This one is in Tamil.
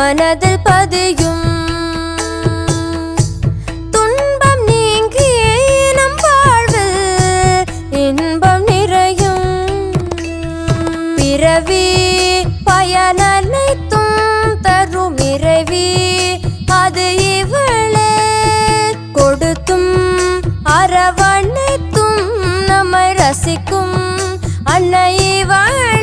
மனதில் பதியும். துன்பம் நீங்கி நம் வாழ்வில் இன்பம் நிறையும். பிறவி பயனனைத்தும் தரும் இறைவி அது இவளே. கொடுத்தும் அரவணைத்தும் நம்மை ரசிக்கும் அன்னை இவள்.